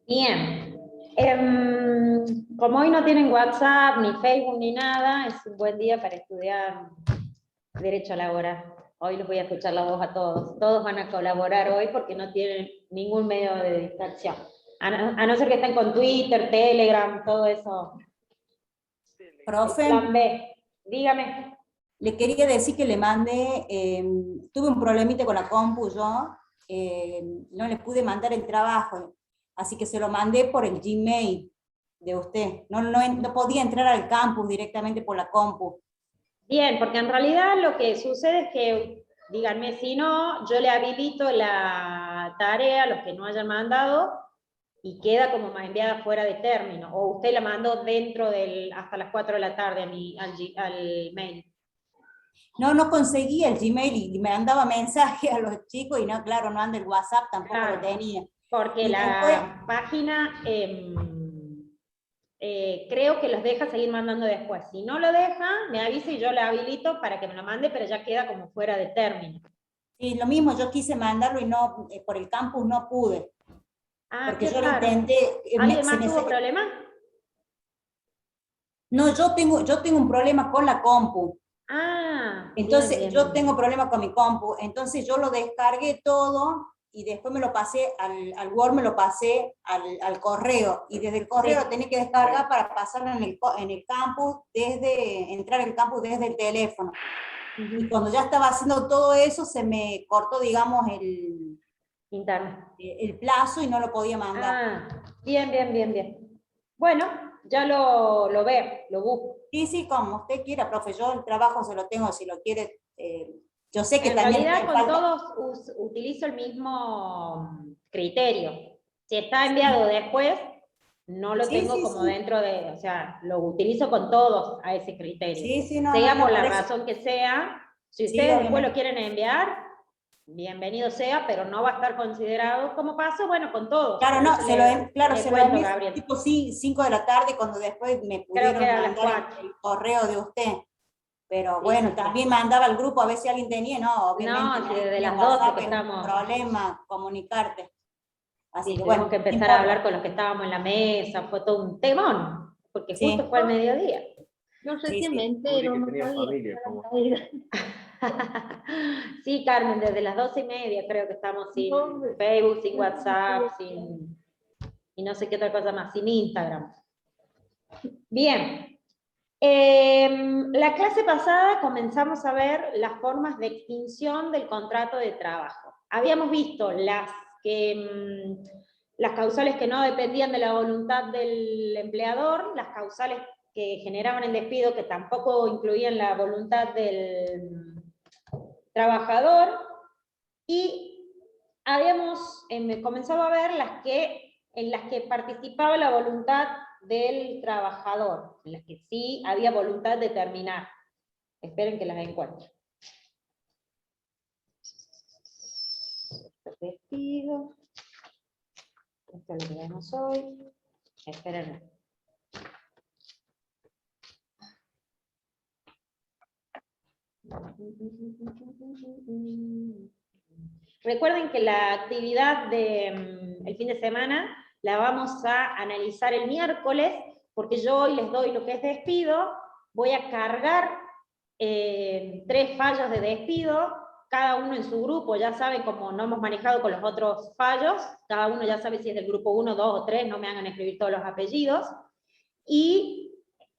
Bien. Como hoy no tienen WhatsApp, ni Facebook, ni nada, es un buen día para estudiar Derecho Laboral. Hoy les voy a escuchar la voz a todos. Todos van a colaborar hoy porque no tienen ningún medio de distracción. A no ser que estén con Twitter, Telegram, todo eso. Profe, Plan B. Dígame. le quería decir que le mandé, tuve un problemita con la compu yo, no le pude mandar el trabajo, así que se lo mandé por el Gmail de usted. No podía entrar al campus directamente por la compu. Bien, porque en realidad lo que sucede es que, díganme si no, yo le habilito la tarea a los que no hayan mandado y queda como enviada fuera de término, o usted la mandó dentro hasta las 4 de la tarde al mail. No conseguía el Gmail y me mandaba mensaje a los chicos y no, claro, no anda el WhatsApp, tampoco Claro, lo tenía. porque Y después, la página creo que los deja seguir mandando después. Si no lo deja, me avisa y yo le habilito para que me lo mande, pero ya queda como fuera de término. sí, lo mismo, yo quise mandarlo y no, por el campus no pude. Ah, Porque qué yo lo raro. intenté, ¿Alguien más tuvo problema? No, yo tengo un problema con la compu. Ah, bien, Entonces, bien, yo bien. tengo problemas con mi compu. Entonces, yo lo descargué todo y después me lo pasé al Word, me lo pasé al correo. Y desde el correo Sí. lo tenía que descargar para pasarlo en el campus, entrar en el campus desde el teléfono. Y cuando ya estaba haciendo todo eso, se me cortó, digamos, Interno. el plazo y no lo podía mandar. Ah, bien, bien, bien, bien. Bueno, ya lo veo, lo busco. Sí, sí, como usted quiera, profe, yo el trabajo se lo tengo, si lo quiere. Yo sé que En también realidad con falta. todos utilizo el mismo criterio. Si está enviado Sí, después, no lo sí, tengo sí, como sí, dentro de, o sea, lo utilizo con todos a ese criterio. sí, sí, no, no, Sea por no, la por eso. razón que sea, si Sí, ustedes después lo obviamente. quieren enviar, bienvenido sea, pero no va a estar considerado como paso, bueno, con todos. Claro, Por no, eso claro, le se lo cuento, envié Gabriel. tipo 5 de la tarde cuando después me Creo que pudieron era a las mandar 4. el correo de usted. Pero Sí, bueno, sí, sí. también mandaba al grupo a ver si alguien tenía, no, obviamente No, si nadie desde tenía las 12 WhatsApp, que es un estamos, problema comunicarte. Así sí, que tuvimos bueno, que no empezar a hablar importa. con los que estábamos en la mesa, fue todo un temón, porque justo Sí, fue al mediodía. Yo sí, recién me sí. entero, no sabía que estaban caídas. Sí, Carmen, desde las 12:30 creo que estamos sin No, Facebook, sin no WhatsApp, sabía. y no sé qué otra cosa más, sin Instagram. Bien, la clase pasada comenzamos a ver las formas de extinción del contrato de trabajo. Habíamos visto las causales que no dependían de la voluntad del empleador, las causales que generaban el despido que tampoco incluían la voluntad del trabajador, y habíamos comenzado a ver en las que participaba la voluntad del trabajador, en las que sí había voluntad de terminar. Esperen que las encuentro. Despido. Esto es lo que vemos hoy. Esperen. Recuerden que la actividad del fin de semana la vamos a analizar el miércoles, porque yo hoy les doy lo que es despido, voy a cargar 3 fallos de despido, cada uno en su grupo, ya saben, como no hemos manejado con los otros fallos, cada uno ya sabe si es del grupo 1, 2 o 3, no me hagan escribir todos los apellidos, y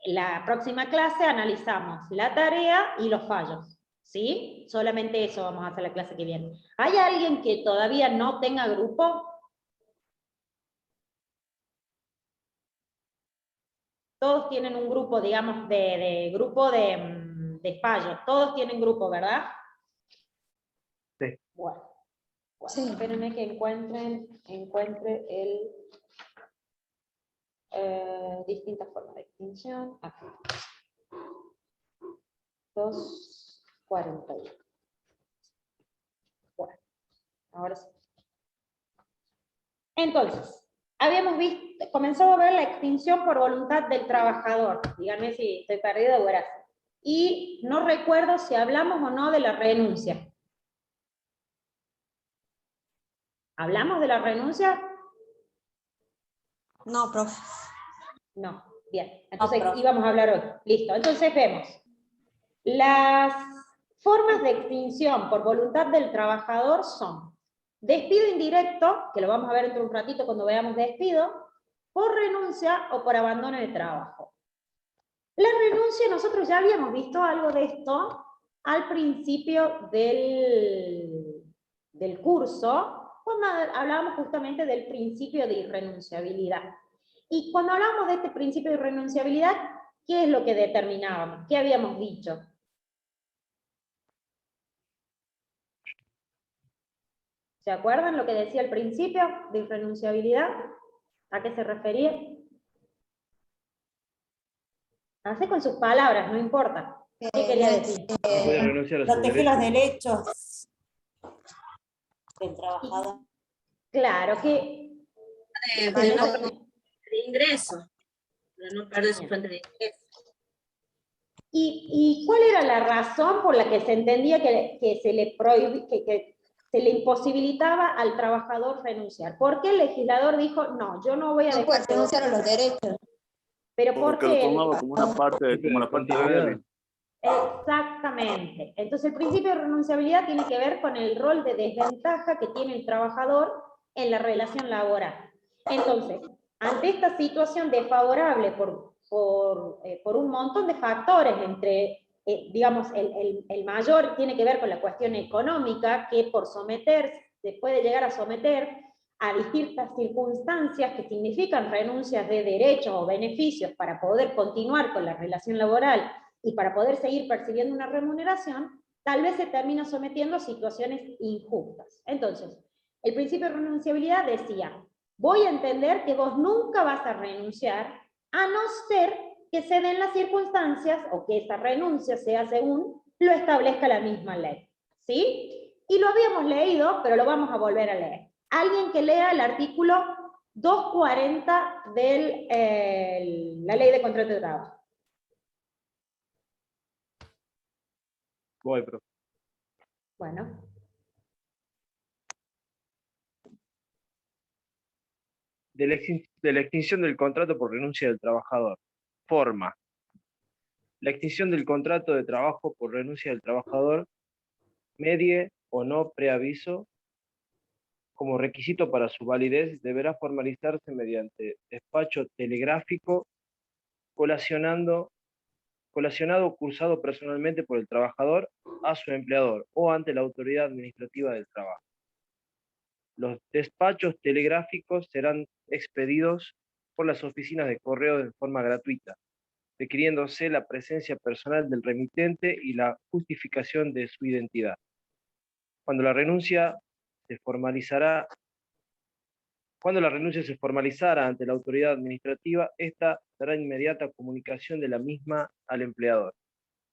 la próxima clase analizamos la tarea y los fallos. ¿Sí? Solamente eso vamos a hacer la clase que viene. ¿Hay alguien que todavía no tenga grupo? Todos tienen un grupo, digamos, de grupo de fallos. Todos tienen grupo, ¿verdad? Sí. Bueno, Sí. espérenme que encuentre el distintas formas de extinción. Aquí. 2:41. Bueno, ahora sí. Entonces, habíamos comenzado a ver la extinción por voluntad del trabajador. Díganme si estoy perdido o verás. Y no recuerdo si hablamos o no de la renuncia. ¿Hablamos de la renuncia? No, profe. No, bien. Entonces profe. íbamos a hablar hoy. Listo. Entonces vemos. Las formas de extinción por voluntad del trabajador son despido indirecto, que lo vamos a ver dentro de un ratito cuando veamos despido, por renuncia o por abandono de trabajo. La renuncia, nosotros ya habíamos visto algo de esto al principio del curso, cuando hablábamos justamente del principio de irrenunciabilidad. Y cuando hablábamos de este principio de irrenunciabilidad, ¿qué es lo que determinábamos? ¿Qué habíamos dicho? ¿Se acuerdan lo que decía al principio de irrenunciabilidad? ¿A qué se refería? Hace con sus palabras, no importa. ¿Qué quería decir? No puede renunciar a sus Protege los derechos. derechos del trabajador. Claro que... de ingreso, para no perder su fuente de ingreso. ¿Y cuál era la razón por la que se entendía que se le imposibilitaba al trabajador renunciar? ¿Por qué el legislador dijo, no, yo no voy a No puede dejar... renunciar a los derechos. Pero ¿por Porque lo qué? tomaba como una parte, como la parte de él. Exactamente. Entonces el principio de renunciabilidad tiene que ver con el rol de desventaja que tiene el trabajador en la relación laboral. Entonces, ante esta situación desfavorable por un montón de factores, entre, digamos, el mayor tiene que ver con la cuestión económica, que por someterse, se puede llegar a someter a distintas circunstancias que significan renuncias de derechos o beneficios para poder continuar con la relación laboral y para poder seguir percibiendo una remuneración, tal vez se termina sometiendo a situaciones injustas. Entonces, el principio de renunciabilidad decía, voy a entender que vos nunca vas a renunciar, a no ser que se den las circunstancias, o que esa renuncia sea según lo establezca la misma ley. ¿Sí? Y lo habíamos leído, pero lo vamos a volver a leer. Alguien que lea el artículo 240 de la Ley de Contrato de Trabajo. Voy, profe. Bueno. De la extinción del contrato por renuncia del trabajador. Forma. La extinción del contrato de trabajo por renuncia del trabajador, medie o no preaviso, como requisito para su validez, deberá formalizarse mediante despacho telegráfico colacionado o cursado personalmente por el trabajador a su empleador o ante la autoridad administrativa del trabajo. Los despachos telegráficos serán expedidos por las oficinas de correo de forma gratuita, requiriéndose la presencia personal del remitente y la justificación de su identidad. Cuando la renuncia se formalizara ante la autoridad administrativa, esta dará inmediata comunicación de la misma al empleador,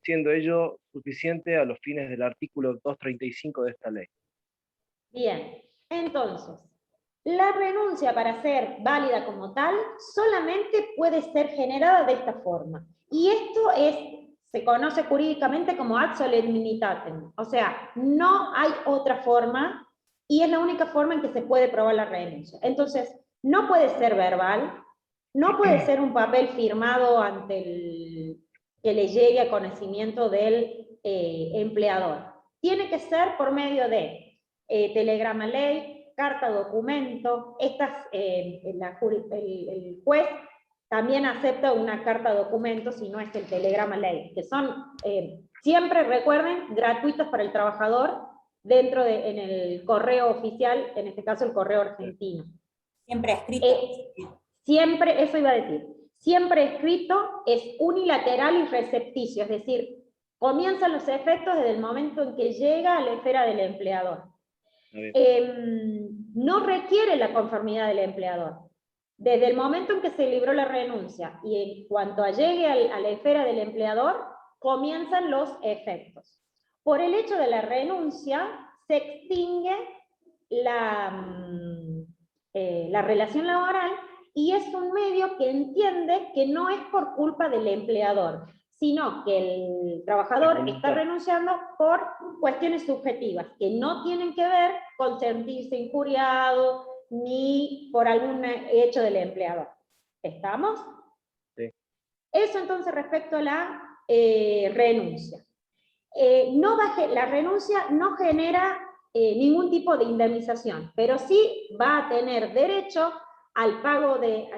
siendo ello suficiente a los fines del artículo 235 de esta ley. Bien, entonces, la renuncia para ser válida como tal solamente puede ser generada de esta forma. Y esto se conoce jurídicamente como ad solemnitatem. O sea, no hay otra forma y es la única forma en que se puede probar la renuncia. Entonces, no puede ser verbal, no puede ser un papel firmado ante que le llegue a conocimiento del empleador. Tiene que ser por medio de telegrama ley, carta documento. El juez también acepta una carta documento si no es el telegrama ley, que son siempre, recuerden, gratuitos para el trabajador en el correo oficial, en este caso el correo argentino. Siempre escrito. Siempre, eso iba a decir, siempre escrito, es unilateral y recepticio, es decir, comienzan los efectos desde el momento en que llega a la esfera del empleador. No requiere la conformidad del empleador. Desde el momento en que se libró la renuncia y en cuanto llegue a la esfera del empleador, comienzan los efectos. Por el hecho de la renuncia, se extingue la relación laboral y es un medio que entiende que no es por culpa del empleador, sino que el trabajador está renunciando por cuestiones subjetivas, que no tienen que ver con sentirse injuriado, ni por algún hecho del empleador. ¿Estamos? Sí. Eso entonces respecto a la renuncia. La renuncia no genera ningún tipo de indemnización, pero sí va a tener derecho al pago de,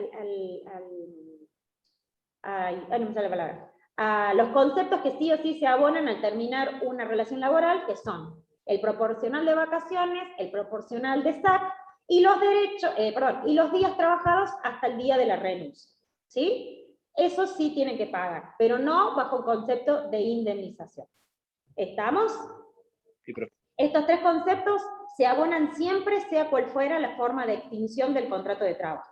no me sale la palabra, a los conceptos que sí o sí se abonan al terminar una relación laboral, que son el proporcional de vacaciones, el proporcional de SAC, y los y los días trabajados hasta el día de la renuncia. ¿Sí? Eso sí tienen que pagar, pero no bajo el concepto de indemnización. ¿Estamos? Sí, profe. Estos tres conceptos se abonan siempre, sea cual fuera la forma de extinción del contrato de trabajo.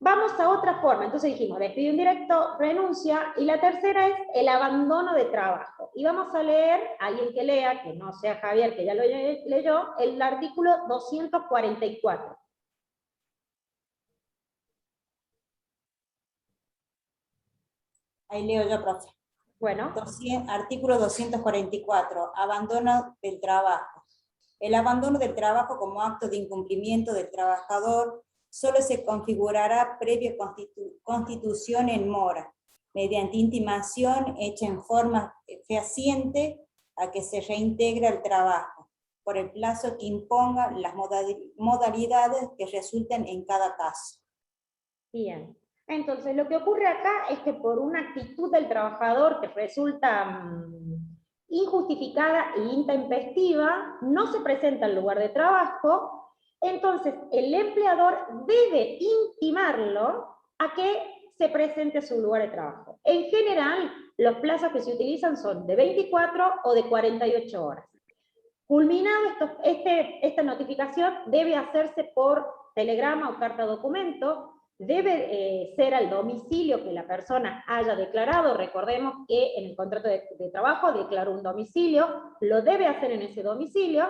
Vamos a otra forma, entonces dijimos despido indirecto, renuncia, y la tercera es el abandono de trabajo. Y vamos a leer, alguien que lea, que no sea Javier, que ya lo leyó, el artículo 244. Ahí leo yo, profe. Bueno. Artículo 244, abandono del trabajo. El abandono del trabajo como acto de incumplimiento del trabajador solo se configurará previa constitución en mora, mediante intimación hecha en forma fehaciente a que se reintegra el trabajo, por el plazo que imponga las modalidades que resulten en cada caso. Bien. Entonces, lo que ocurre acá es que por una actitud del trabajador que resulta injustificada e intempestiva, no se presenta al lugar de trabajo. Entonces, el empleador debe intimarlo a que se presente a su lugar de trabajo. En general, los plazos que se utilizan son de 24 o de 48 horas. Culminado esta notificación, debe hacerse por telegrama o carta documento, debe ser al domicilio que la persona haya declarado. Recordemos que en el contrato de trabajo declaró un domicilio, lo debe hacer en ese domicilio,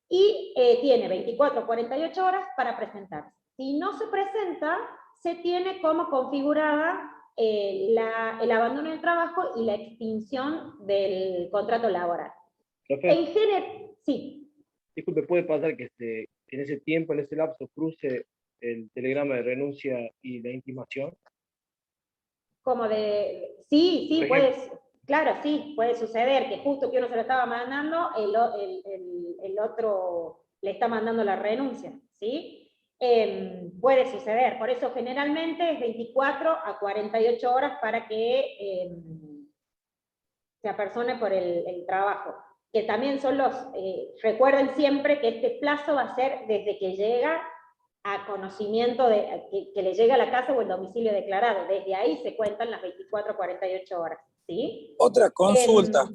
y tiene 24 o 48 horas para presentarse. Si no se presenta, se tiene como configurada el abandono del trabajo y la extinción del contrato laboral. Profe, En general, sí. disculpe, ¿puede pasar que en ese tiempo, en ese lapso, cruce el telegrama de renuncia y la intimación? Como de, sí, claro, sí, puede suceder que justo que uno se lo estaba mandando, el otro le está mandando la renuncia, ¿sí? Puede suceder, por eso generalmente es 24 a 48 horas para que se apersone por el trabajo. Que también son recuerden siempre que este plazo va a ser desde que llega a conocimiento que le llega a la casa o el domicilio declarado. Desde ahí se cuentan las 24 a 48 horas. ¿Sí? Otra consulta.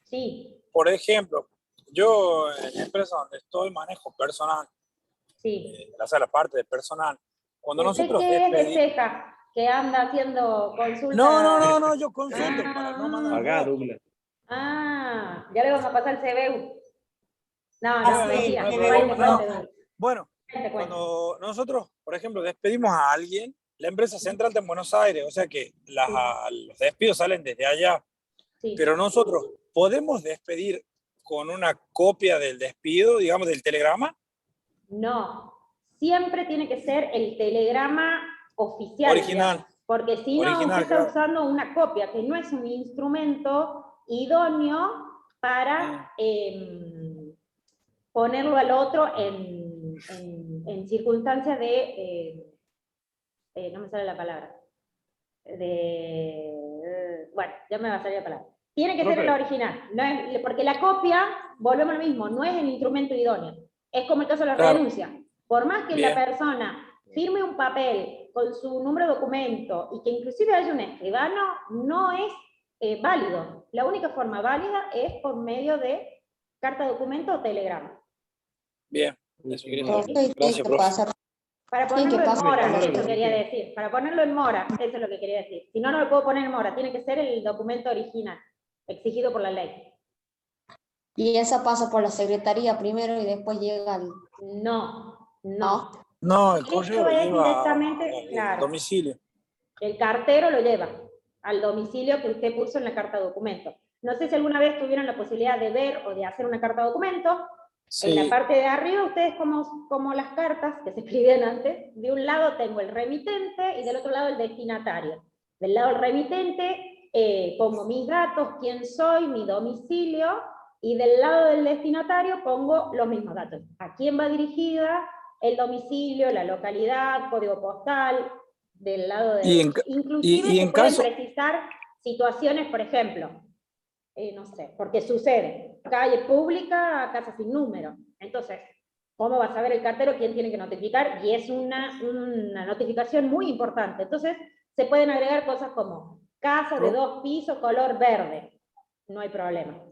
Sí. Por ejemplo, yo en la empresa donde estoy manejo personal. Sí. La parte de personal. Cuando nosotros ¿Qué es de ceja que anda haciendo consultas? No, yo consulto para no mandar Acá, Douglas. Ya le vamos a pasar el CBU. No, mentira. Bueno, cuando nosotros, por ejemplo, despedimos a alguien, la empresa central está en Buenos Aires, o sea que los despidos salen desde allá. Sí. Pero nosotros podemos despedir con una copia del despido, digamos, del telegrama. No, siempre tiene que ser el telegrama oficial. Original. Digamos, porque si no, usted está usando una copia, que no es un instrumento idóneo para ponerlo al otro en circunstancias no me sale la palabra. Bueno, ya me va a salir la palabra. Tiene que ser el original, no es, porque la copia, volvemos a lo mismo, no es el instrumento idóneo. Es como el caso de la renuncia. Por más que la persona firme un papel con su número de documento y que inclusive haya un escribano, no es válido. La única forma válida es por medio de carta de documento o telegrama. Bien. Gracias, profe. Para ponerlo en mora, eso quería decir. Para ponerlo en mora, eso es lo que quería decir. Si no, no lo puedo poner en mora. Tiene que ser el documento original, exigido por la ley. ¿Y esa pasa por la secretaría primero y después llega al...? No, el correo lo lleva directamente, al domicilio. El cartero lo lleva al domicilio que usted puso en la carta de documento. No sé si alguna vez tuvieron la posibilidad de ver o de hacer una carta de documento. Sí. En la parte de arriba, ustedes como las cartas que se escribían antes, de un lado tengo el remitente y del otro lado el destinatario. Del lado del remitente pongo mis datos, quién soy, mi domicilio, y del lado del destinatario pongo los mismos datos. A quién va dirigida, el domicilio, la localidad, código postal, del lado de... Inclusive se pueden precisar situaciones, por ejemplo, no sé, porque sucede, calle pública, casa sin número. Entonces, ¿cómo va a saber el cartero quién tiene que notificar? Y es una notificación muy importante. Entonces, se pueden agregar cosas como casa de 2 pisos, color verde. No hay problema.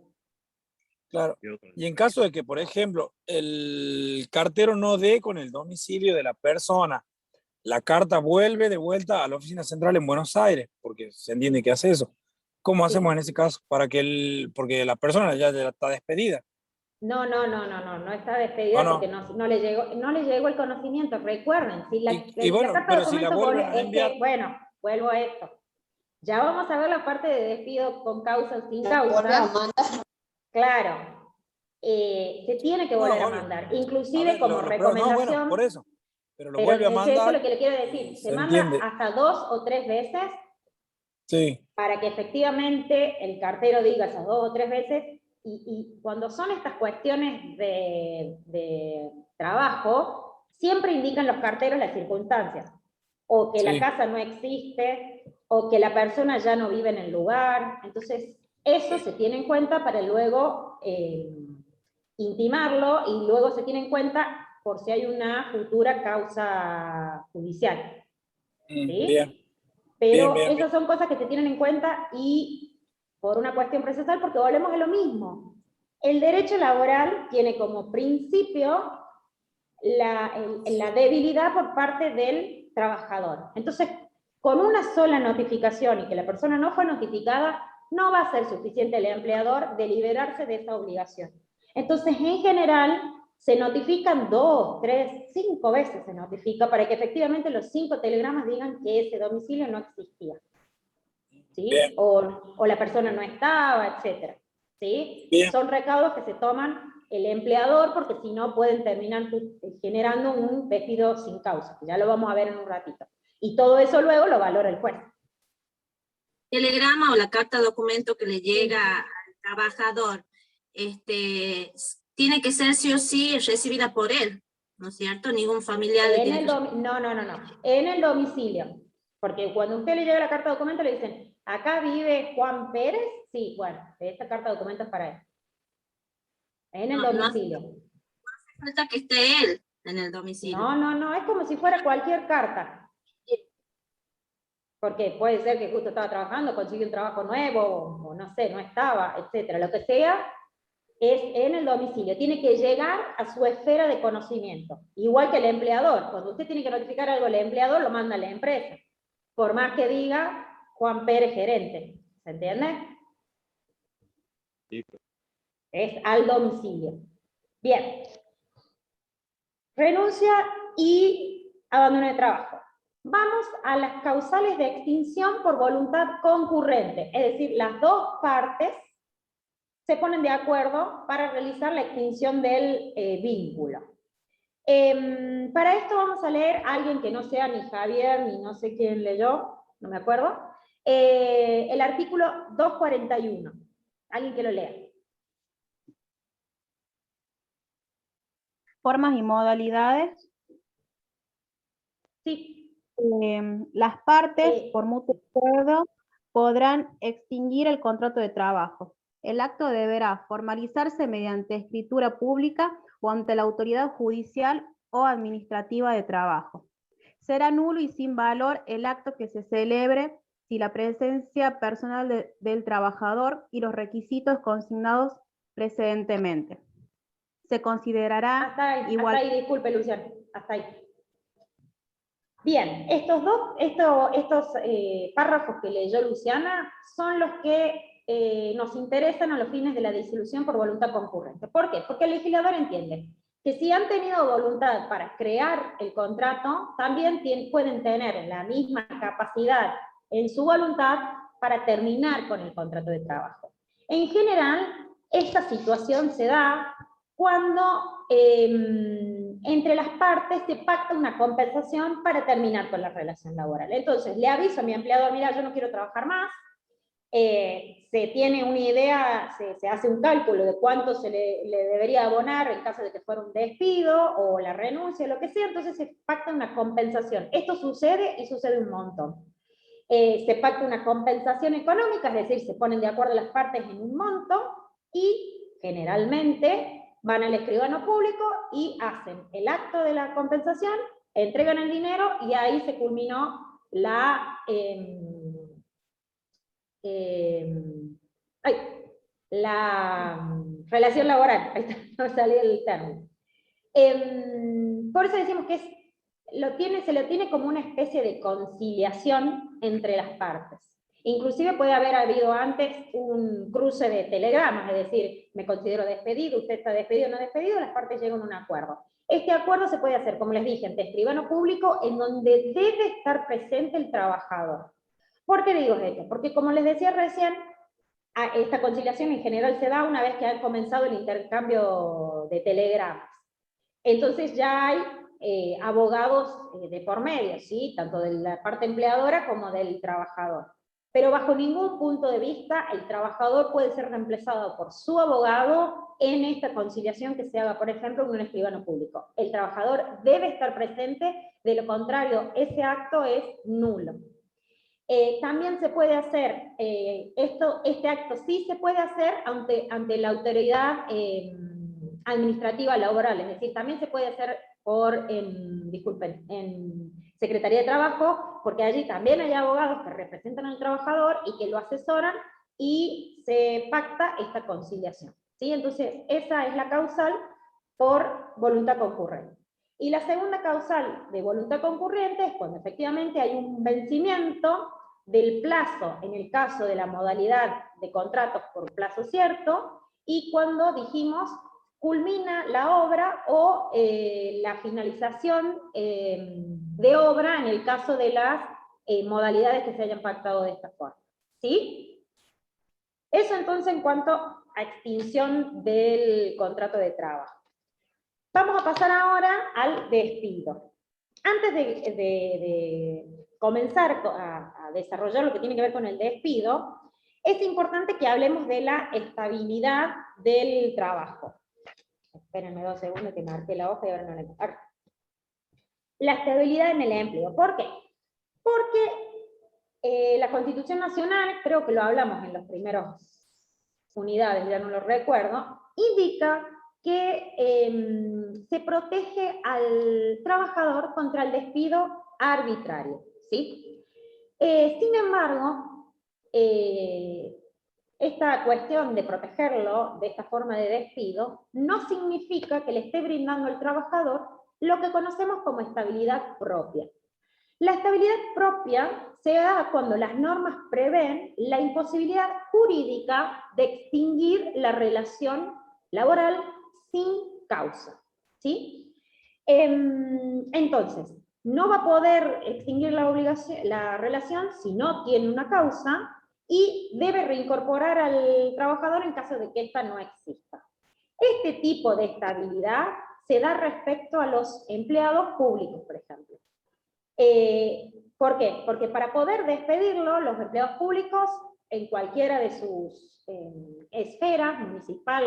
Claro. Y en caso de que, por ejemplo, el cartero no dé con el domicilio de la persona, la carta vuelve de vuelta a la oficina central en Buenos Aires, porque se entiende que hace eso. ¿Cómo hacemos en ese caso? Porque la persona ya está despedida. No está despedida porque no le llegó el conocimiento. Recuerden, si la carta de documento bueno, vuelvo a esto. Ya vamos a ver la parte de despido con causa o sin causa. Claro. Se tiene que volver a mandar. Inclusive como recomendación. Por eso. Pero lo vuelve a mandar. Eso es lo que le quiero decir. Se manda hasta 2 o 3 veces. Sí. Para que efectivamente el cartero diga esas 2 o 3 veces, y cuando son estas cuestiones de trabajo, siempre indican los carteros las circunstancias, o que la casa no existe, o que la persona ya no vive en el lugar. Entonces eso se tiene en cuenta para luego intimarlo, y luego se tiene en cuenta por si hay una futura causa judicial. ¿Sí? Bien. Pero esas son cosas que se tienen en cuenta, y por una cuestión procesal, porque volvemos a lo mismo. El derecho laboral tiene como principio la debilidad por parte del trabajador. Entonces, con una sola notificación y que la persona no fue notificada, no va a ser suficiente el empleador de liberarse de esa obligación. Entonces, en general, se notifican 2, 3, 5 veces se notifica para que efectivamente los 5 telegramas digan que ese domicilio no existía. ¿Sí? O la persona no estaba, etc. ¿Sí? Son recaudos que se toman el empleador, porque si no pueden terminar generando un despido sin causa. Ya lo vamos a ver en un ratito. Y todo eso luego lo valora el juez. El telegrama o la carta de documento que le llega al trabajador, tiene que ser sí o sí recibida por él, ¿no es cierto? Ningún familiar le tiene que... No. En el domicilio. Porque cuando a usted le llega la carta de documento le dicen, ¿acá vive Juan Pérez? Sí, bueno, esta carta de documento es para él. En el domicilio. No hace falta que esté él en el domicilio. No, es como si fuera cualquier carta. Porque puede ser que justo estaba trabajando, consiguió un trabajo nuevo, o no sé, no estaba, etcétera. Lo que sea, es en el domicilio. Tiene que llegar a su esfera de conocimiento. Igual que el empleador. Cuando usted tiene que notificar algo al empleador, lo manda a la empresa. Por más que diga Juan Pérez gerente. ¿Se entiende? Sí. Es al domicilio. Bien. Renuncia y abandono de trabajo. Vamos a las causales de extinción por voluntad concurrente. Es decir, las dos partes se ponen de acuerdo para realizar la extinción del vínculo. Para esto vamos a leer a alguien que no sea ni Javier, ni no sé quién leyó, no me acuerdo, el artículo 241. Alguien que lo lea. Formas y modalidades. Sí. Las partes, por mutuo acuerdo, podrán extinguir el contrato de trabajo. El acto deberá formalizarse mediante escritura pública o ante la autoridad judicial o administrativa de trabajo. Será nulo y sin valor el acto que se celebre si la presencia personal del trabajador y los requisitos consignados precedentemente. Se considerará hasta ahí, disculpe, Luciano, hasta ahí. Bien, estos párrafos que leyó Luciana son los que nos interesan a los fines de la disolución por voluntad concurrente. ¿Por qué? Porque el legislador entiende que si han tenido voluntad para crear el contrato, también pueden tener la misma capacidad en su voluntad para terminar con el contrato de trabajo. En general, esta situación se da cuando entre las partes se pacta una compensación para terminar con la relación laboral. Entonces, le aviso a mi empleador, mira, yo no quiero trabajar más, se tiene una idea, se hace un cálculo de cuánto se le debería abonar en caso de que fuera un despido, o la renuncia, o lo que sea, entonces se pacta una compensación. Esto sucede, y sucede un montón. Se pacta una compensación económica, es decir, se ponen de acuerdo las partes en un monto, y generalmente van al escribano público y hacen el acto de la compensación, entregan el dinero, y ahí se culminó la relación laboral. Ahí está, no salió el término. Por eso decimos que se lo tiene como una especie de conciliación entre las partes. Inclusive puede haber habido antes un cruce de telegramas, es decir, me considero despedido, usted está despedido o no despedido, las partes llegan a un acuerdo. Este acuerdo se puede hacer, como les dije, ante escribano público, en donde debe estar presente el trabajador. ¿Por qué digo esto? Porque, como les decía recién, esta conciliación en general se da una vez que ha comenzado el intercambio de telegramas. Entonces ya hay abogados de por medio, ¿sí? Tanto de la parte empleadora como del trabajador. Pero bajo ningún punto de vista el trabajador puede ser reemplazado por su abogado en esta conciliación que se haga, por ejemplo, en un escribano público. El trabajador debe estar presente, de lo contrario, ese acto es nulo. También se puede hacer, este acto sí se puede hacer ante la autoridad administrativa laboral, es decir, también se puede hacer en Secretaría de Trabajo, porque allí también hay abogados que representan al trabajador y que lo asesoran, y se pacta esta conciliación, ¿sí? Entonces, esa es la causal por voluntad concurrente. Y la segunda causal de voluntad concurrente es cuando efectivamente hay un vencimiento del plazo, en el caso de la modalidad de contratos por plazo cierto, y cuando dijimos culmina la obra o la finalización de obra en el caso de las modalidades que se hayan pactado de esta forma. ¿Sí? Eso entonces en cuanto a extinción del contrato de trabajo. Vamos a pasar ahora al despido. Antes de comenzar a desarrollar lo que tiene que ver con el despido, es importante que hablemos de la estabilidad del trabajo. Espérenme 2 segundos que marqué la hoja y ahora no la encuentro. La estabilidad en el empleo. ¿Por qué? Porque la Constitución Nacional, creo que lo hablamos en las primeras unidades, ya no lo recuerdo, indica que se protege al trabajador contra el despido arbitrario, ¿sí? Sin embargo, esta cuestión de protegerlo de esta forma de despido no significa que le esté brindando al trabajador lo que conocemos como estabilidad propia. La estabilidad propia se da cuando las normas prevén la imposibilidad jurídica de extinguir la relación laboral sin causa, ¿sí? Entonces, no va a poder extinguir la relación si no tiene una causa, y debe reincorporar al trabajador en caso de que ésta no exista. Este tipo de estabilidad se da respecto a los empleados públicos, por ejemplo. ¿Por qué? Porque para poder despedirlo, los empleados públicos, en cualquiera de sus esferas, municipal,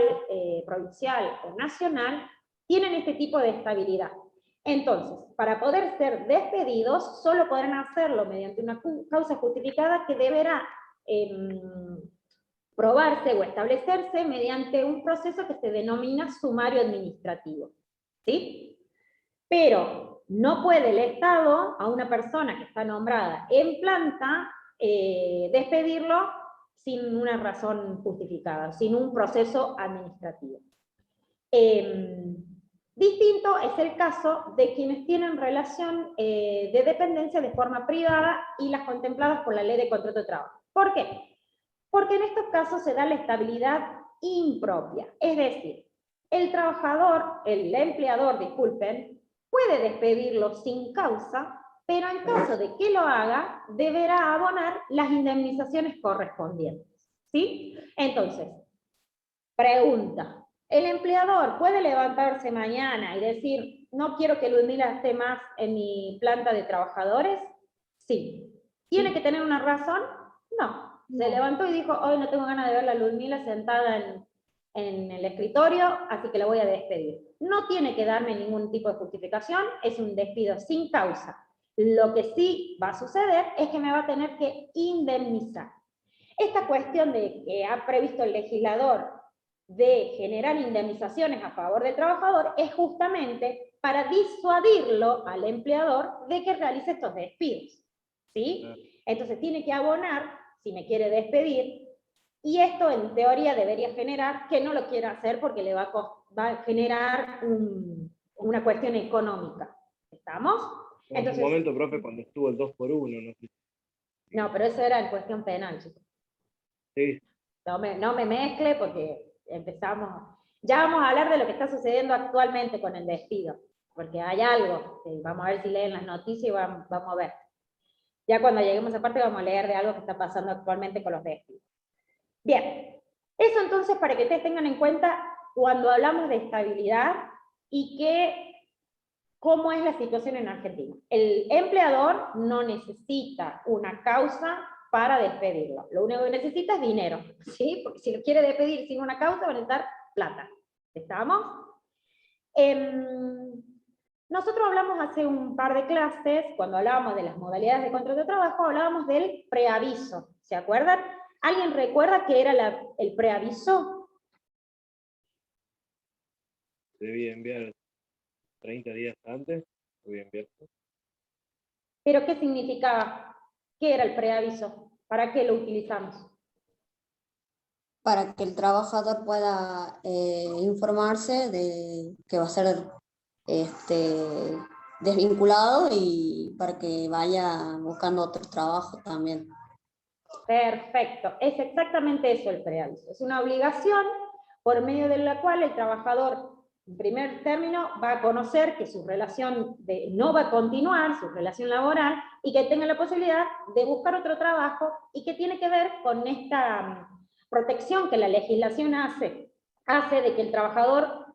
provincial o nacional, tienen este tipo de estabilidad. Entonces, para poder ser despedidos, solo podrán hacerlo mediante una causa justificada que deberá probarse o establecerse mediante un proceso que se denomina sumario administrativo, ¿sí? Pero no puede el Estado a una persona que está nombrada en planta despedirlo sin una razón justificada, sin un proceso administrativo. Distinto es el caso de quienes tienen relación de dependencia de forma privada y las contempladas por la Ley de Contrato de Trabajo. ¿Por qué? Porque en estos casos se da la estabilidad impropia, es decir, el trabajador, el empleador, disculpen, puede despedirlo sin causa, pero en caso de que lo haga, deberá abonar las indemnizaciones correspondientes, ¿sí? Entonces, pregunta, ¿El empleador puede levantarse mañana y decir, no quiero que Ludmila esté más en mi planta de trabajadores? Sí. ¿Tiene que tener una razón? No. Se levantó y dijo, hoy no tengo ganas de ver a Ludmila sentada en el escritorio, así que la voy a despedir. No tiene que darme ningún tipo de justificación, es un despido sin causa. Lo que sí va a suceder es que me va a tener que indemnizar. Esta cuestión de que ha previsto el legislador de generar indemnizaciones a favor del trabajador es justamente para disuadirlo al empleador de que realice estos despidos, ¿sí? Entonces tiene que abonar, si me quiere despedir, y esto en teoría debería generar que no lo quiera hacer porque le va a generar una cuestión económica. ¿Estamos? En su momento, profe, cuando estuvo el 2x1, no sé. No, pero eso era en cuestión penal, chicos. Sí. No me mezcle porque empezamos. Ya vamos a hablar de lo que está sucediendo actualmente con el despido, porque hay algo, vamos a ver si leen las noticias y vamos a ver. Ya cuando lleguemos a esa parte vamos a leer de algo que está pasando actualmente con los despidos. Bien, eso entonces para que ustedes tengan en cuenta cuando hablamos de estabilidad y cómo es la situación en Argentina. El empleador no necesita una causa para despedirlo. Lo único que necesita es dinero, ¿sí? Porque si lo quiere despedir sin una causa, va a necesitar plata. ¿Estamos? Nosotros hablamos hace un par de clases, cuando hablábamos de las modalidades de contrato de trabajo, hablábamos del preaviso. ¿Se acuerdan? ¿Alguien recuerda qué era el preaviso? Debía enviar 30 días antes. Debía enviar. ¿Pero qué significaba? ¿Qué era el preaviso? ¿Para qué lo utilizamos? Para que el trabajador pueda informarse de que va a ser desvinculado y para que vaya buscando otro trabajo también. Perfecto, es exactamente eso el preaviso. Es una obligación por medio de la cual el trabajador, en primer término, va a conocer que su relación no va a continuar, su relación laboral, y que tenga la posibilidad de buscar otro trabajo, y que tiene que ver con esta protección que la legislación hace de que el trabajador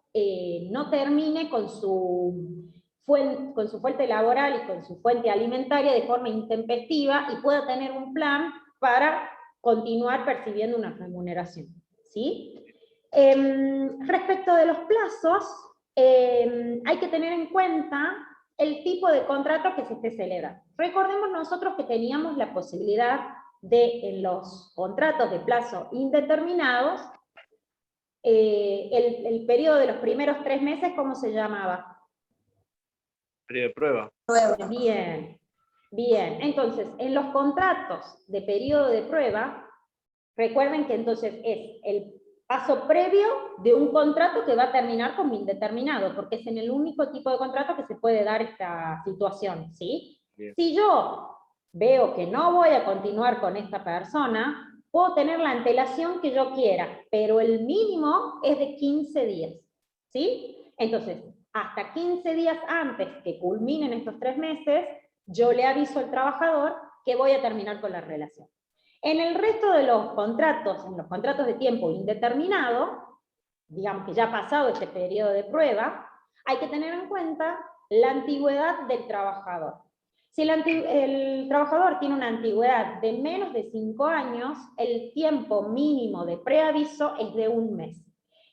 no termine con su fuente laboral y con su fuente alimentaria de forma intempestiva y pueda tener un plan para continuar percibiendo una remuneración, ¿sí? Respecto de los plazos, hay que tener en cuenta el tipo de contrato que se esté celebrando. Recordemos nosotros que teníamos la posibilidad de, en los contratos de plazo indeterminados, el periodo de los primeros 3 meses, ¿cómo se llamaba? Periodo de prueba. Bien, bien. Entonces, en los contratos de periodo de prueba, recuerden que entonces es el paso previo de un contrato que va a terminar como indeterminado, porque es en el único tipo de contrato que se puede dar esta situación, ¿sí? Bien. Si yo veo que no voy a continuar con esta persona, puedo tener la antelación que yo quiera, pero el mínimo es de 15 días, ¿sí? Entonces, hasta 15 días antes que culminen estos 3 meses, yo le aviso al trabajador que voy a terminar con la relación. En el resto de los contratos, en los contratos de tiempo indeterminado, digamos que ya ha pasado este periodo de prueba, hay que tener en cuenta la antigüedad del trabajador. Si el trabajador tiene una antigüedad de menos de 5 años, el tiempo mínimo de preaviso es de 1 mes.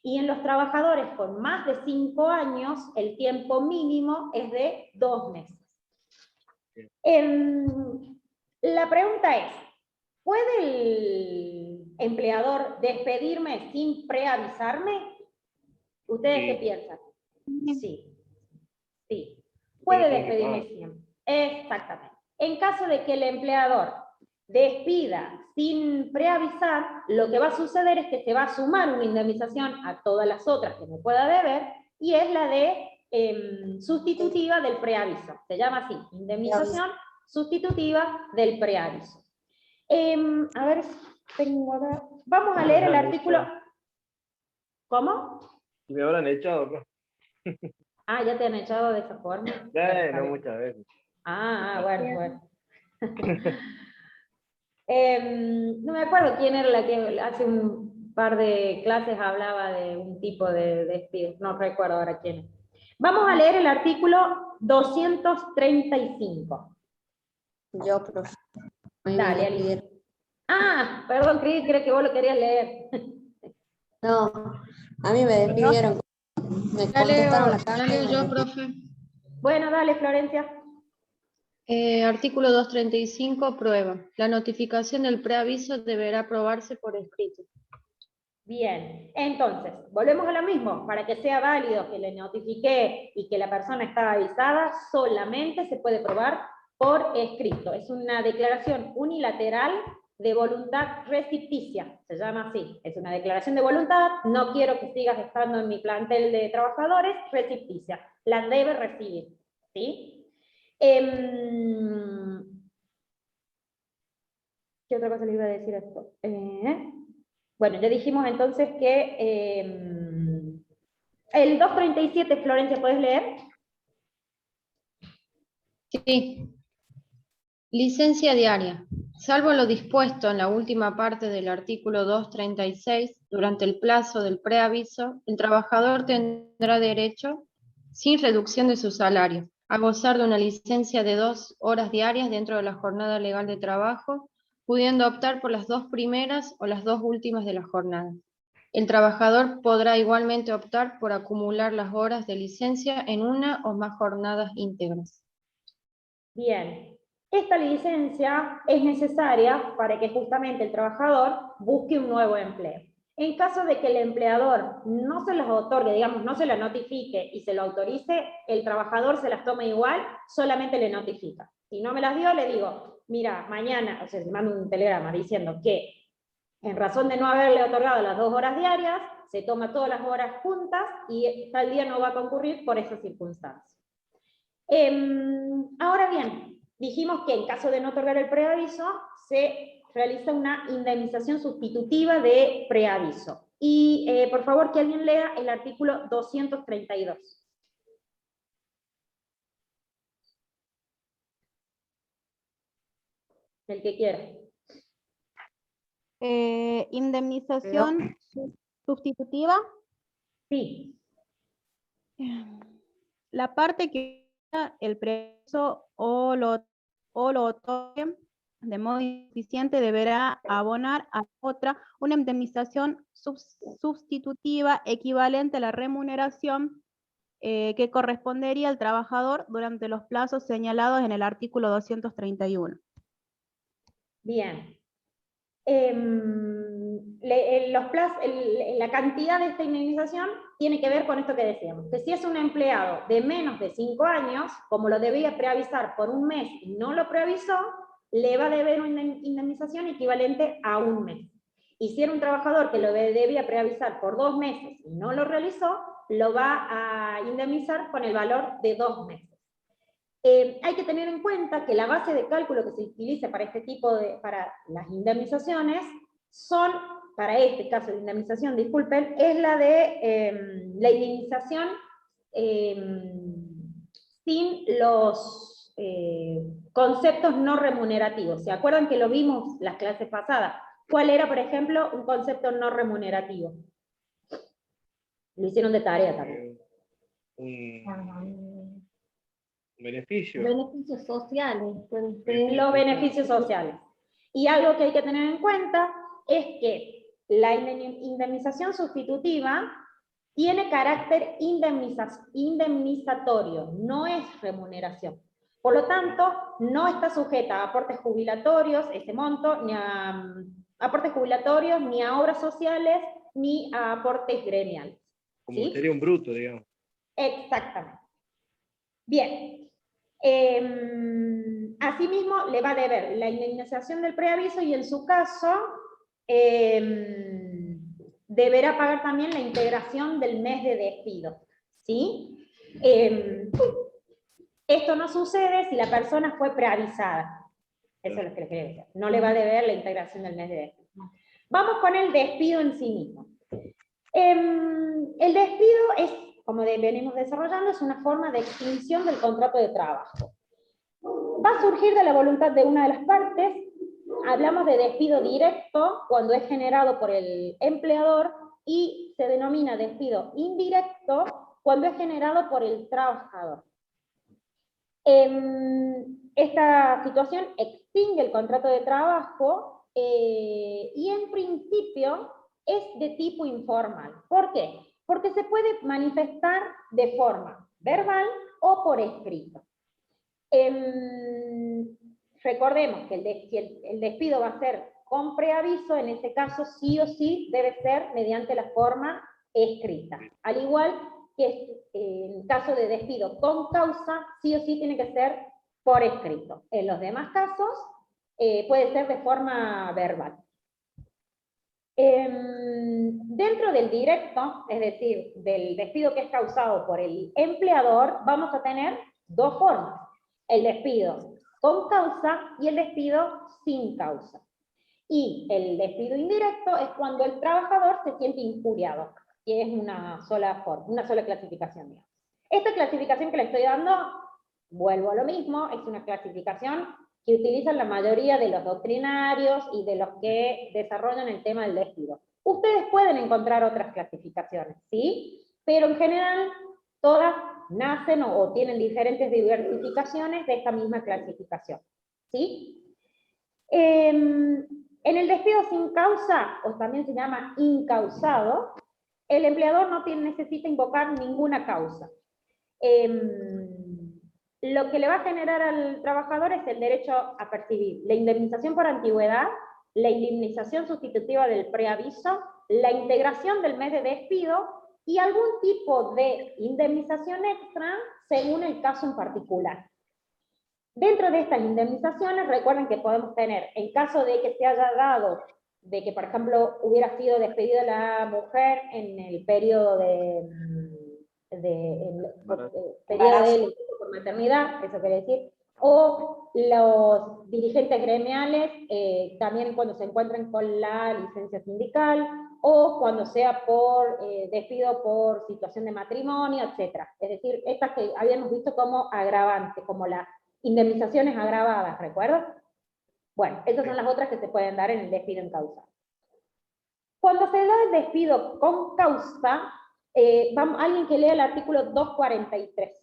Y en los trabajadores con más de 5 años, el tiempo mínimo es de 2 meses. La pregunta es, ¿puede el empleador despedirme sin preavisarme? ¿Ustedes qué piensan? Sí. Sí. Puede despedirme siempre. Exactamente. En caso de que el empleador despida sin preavisar, lo que va a suceder es que se va a sumar una indemnización a todas las otras que me pueda deber, y es la de sustitutiva del preaviso. Se llama así, indemnización sustitutiva del preaviso. A ver, vamos a leer el artículo. ¿Cómo? Me habrán echado, ¿no? Ah, ¿ya te han echado de esa forma? No muchas veces. Bueno. No me acuerdo quién era la que hace par de clases hablaba de un tipo de despido, no recuerdo ahora quién. Vamos a leer el artículo 235. Yo, profe. Dale, Alicia. Ah, perdón, creo que vos lo querías leer. No, a mí me despidieron. Me contestaron la carta. Dale yo, profe. Bueno, dale, Florencia. Artículo 235, prueba. La notificación del preaviso deberá aprobarse por escrito. Bien, entonces, volvemos a lo mismo. Para que sea válido que le notifique y que la persona estaba avisada, solamente se puede probar por escrito. Es una declaración unilateral de voluntad recepticia, se llama así. Es una declaración de voluntad, no quiero que sigas estando en mi plantel de trabajadores, recepticia. La debe recibir, ¿sí? ¿Qué otra cosa le iba a decir a esto? Bueno, ya dijimos entonces que el 237, Florencia, ¿puedes leer? Sí. Licencia diaria. Salvo lo dispuesto en la última parte del artículo 236, durante el plazo del preaviso, el trabajador tendrá derecho, sin reducción de su salario, a gozar de una licencia de 2 horas diarias dentro de la jornada legal de trabajo, pudiendo optar por las 2 primeras o las 2 últimas de la jornada. El trabajador podrá igualmente optar por acumular las horas de licencia en una o más jornadas íntegras. Bien, esta licencia es necesaria para que justamente el trabajador busque un nuevo empleo. En caso de que el empleador no se las otorgue, digamos, no se la notifique y se lo autorice, el trabajador se las toma igual, solamente le notifica. Si no me las dio, le digo, mira, mañana, o sea, le mando un telegrama diciendo que en razón de no haberle otorgado las 2 horas diarias, se toma todas las horas juntas y tal día no va a concurrir por esas circunstancias. Ahora bien, dijimos que en caso de no otorgar el preaviso, se realiza una indemnización sustitutiva de preaviso. Y por favor que alguien lea el artículo 232. El que quiera. Indemnización sustitutiva. Sí. La parte que el preaviso o lo otorgue de modo insuficiente deberá abonar a otra una indemnización sustitutiva equivalente a la remuneración que correspondería al trabajador durante los plazos señalados en el artículo 231. Bien. La cantidad de esta indemnización tiene que ver con esto que decíamos, que si es un empleado de menos de 5 años, como lo debía preavisar por un mes y no lo preavisó, le va a deber una indemnización equivalente a un mes. Y si era un trabajador que lo debía preavisar por 2 meses y no lo realizó, lo va a indemnizar con el valor de 2 meses. Hay que tener en cuenta que la base de cálculo que se utiliza para este tipo para las indemnizaciones son, para este caso de indemnización, disculpen, es la de la indemnización sin los conceptos no remunerativos. ¿Se acuerdan que lo vimos las clases pasadas? ¿Cuál era, por ejemplo, un concepto no remunerativo? Lo hicieron de tarea también. Beneficios. Beneficios sociales. Los beneficios sociales. Y algo que hay que tener en cuenta es que la indemnización sustitutiva tiene carácter indemnizatorio, no es remuneración. Por lo tanto, no está sujeta a aportes jubilatorios, ese monto, ni a aportes jubilatorios, ni a obras sociales, ni a aportes gremiales. Como ¿sí? sería un bruto, digamos. Exactamente. Bien. Asimismo, le va a deber la indemnización del preaviso y en su caso deberá pagar también la integración del mes de despido. ¿Sí? Esto no sucede si la persona fue preavisada. Eso es lo que les quería decir. No le va a deber la integración del mes de despido. Vamos con el despido en sí mismo. El despido es, como venimos desarrollando, es una forma de extinción del contrato de trabajo. Va a surgir de la voluntad de una de las partes hablamos de despido directo cuando es generado por el empleador y se denomina despido indirecto cuando es generado por el trabajador. Esta situación extingue el contrato de trabajo y en principio es de tipo informal. ¿Por qué? Porque se puede manifestar de forma verbal o por escrito. Recordemos que si el despido va a ser con preaviso, en ese caso sí o sí debe ser mediante la forma escrita. Al igual que en caso de despido con causa, sí o sí tiene que ser por escrito. En los demás casos puede ser de forma verbal. Dentro del directo, es decir, del despido que es causado por el empleador, vamos a tener dos formas: el despido con causa y el despido sin causa. Y el despido indirecto es cuando el trabajador se siente injuriado, que es una sola forma, una sola clasificación, digamos. Esta clasificación que le estoy dando, vuelvo a lo mismo, es una clasificación que utilizan la mayoría de los doctrinarios y de los que desarrollan el tema del despido. Ustedes pueden encontrar otras clasificaciones, ¿sí? Pero en general todas nacen o tienen diferentes diversificaciones de esta misma clasificación, ¿sí? En el despido sin causa, o también se llama incausado, el empleador no necesita invocar ninguna causa. Lo que le va a generar al trabajador es el derecho a percibir la indemnización por antigüedad, la indemnización sustitutiva del preaviso, la integración del mes de despido y algún tipo de indemnización extra según el caso en particular. Dentro de estas indemnizaciones, recuerden que podemos tener, en caso de que se haya dado, de que por ejemplo hubiera sido despedida la mujer en el periodo periodo por maternidad, eso quiere decir, o los dirigentes gremiales, también cuando se encuentren con la licencia sindical, o cuando sea por despido por situación de matrimonio, etc. Es decir, estas que habíamos visto como agravantes, como las indemnizaciones agravadas, ¿recuerdas? Bueno, esas son las otras que se pueden dar en el despido en causa. Cuando se da el despido con causa, alguien que lea el artículo 243.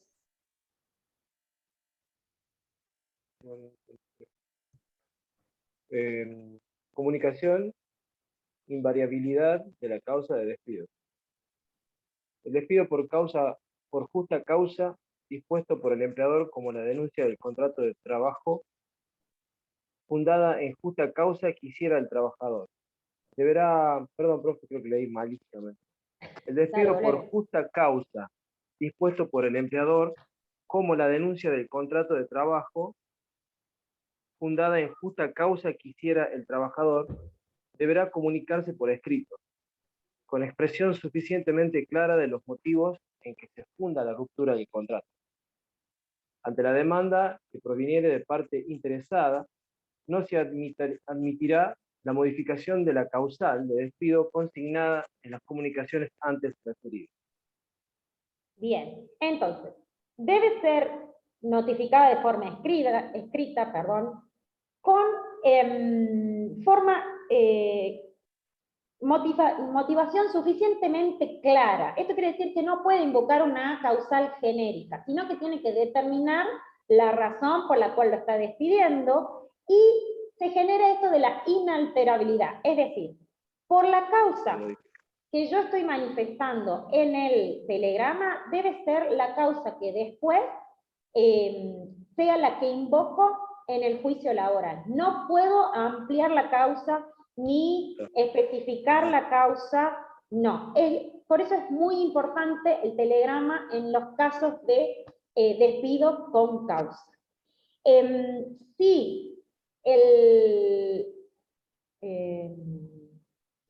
Comunicación, invariabilidad de la causa de despido. El despido por justa causa dispuesto por el empleador como la denuncia del contrato de trabajo fundada en justa causa que hiciera el trabajador. Deberá, perdón, profe, creo que leí malísimamente. El despido por justa causa dispuesto por el empleador como la denuncia del contrato de trabajo fundada en justa causa que hiciera el trabajador deberá comunicarse por escrito, con expresión suficientemente clara de los motivos en que se funda la ruptura del contrato. Ante la demanda que proviniere de parte interesada, no se admitirá la modificación de la causal de despido consignada en las comunicaciones antes referidas. Bien, entonces, debe ser notificada de forma escrita, con motivación suficientemente clara. Esto quiere decir que no puede invocar una causal genérica, sino que tiene que determinar la razón por la cual lo está despidiendo y se genera esto de la inalterabilidad. Es decir, por la causa que yo estoy manifestando en el telegrama, debe ser la causa que después sea la que invoco en el juicio laboral. No puedo ampliar la causa ni especificar la causa, no. Por eso es muy importante el telegrama en los casos de despido con causa. Si el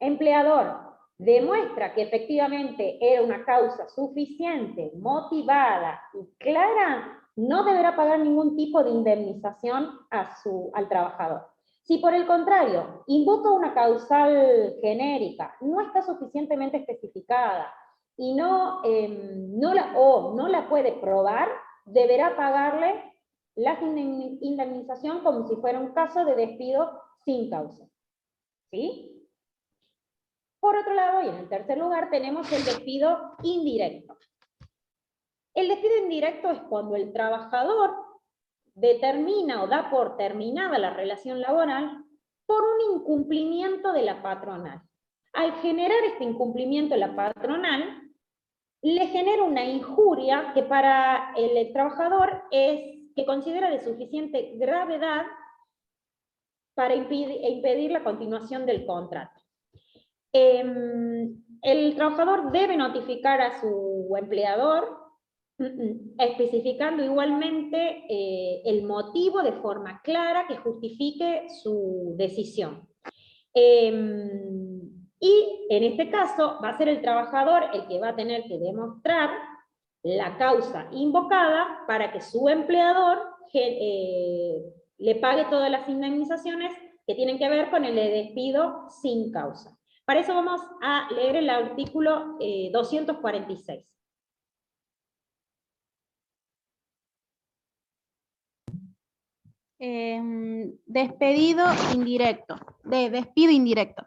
empleador demuestra que efectivamente era una causa suficiente, motivada y clara, no deberá pagar ningún tipo de indemnización al trabajador. Si por el contrario, invoca una causal genérica, no está suficientemente especificada y no la puede probar, deberá pagarle la indemnización como si fuera un caso de despido sin causa. ¿Sí? Por otro lado, y en el tercer lugar, tenemos el despido indirecto. El despido indirecto es cuando el trabajador determina o da por terminada la relación laboral por un incumplimiento de la patronal. Al generar este incumplimiento de la patronal, le genera una injuria que para el trabajador que considera de suficiente gravedad para impedir la continuación del contrato. El trabajador debe notificar a su empleador, especificando igualmente el motivo de forma clara que justifique su decisión. Y en este caso va a ser el trabajador el que va a tener que demostrar la causa invocada para que su empleador le pague todas las indemnizaciones que tienen que ver con el despido sin causa. Para eso vamos a leer el artículo 246. Despido indirecto. Despido indirecto.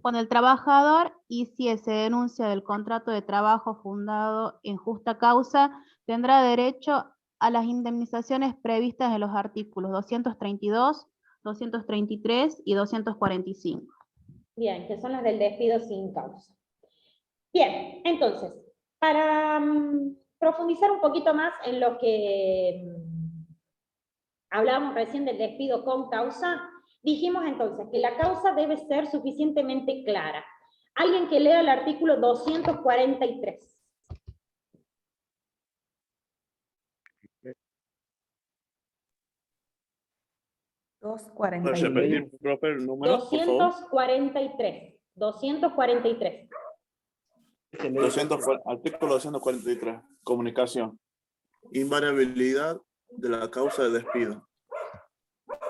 Cuando el trabajador hiciese denuncia del contrato de trabajo fundado en justa causa, tendrá derecho a las indemnizaciones previstas en los artículos 232, 233 y 245. Bien, que son las del despido sin causa. Bien, entonces, para profundizar un poquito más en lo que hablábamos recién del despido con causa, dijimos entonces que la causa debe ser suficientemente clara. Alguien que lea el artículo 243. ¿Puedes repetir, profe, el número, 243. 243. Artículo 243. Comunicación. Invariabilidad de la causa de despido.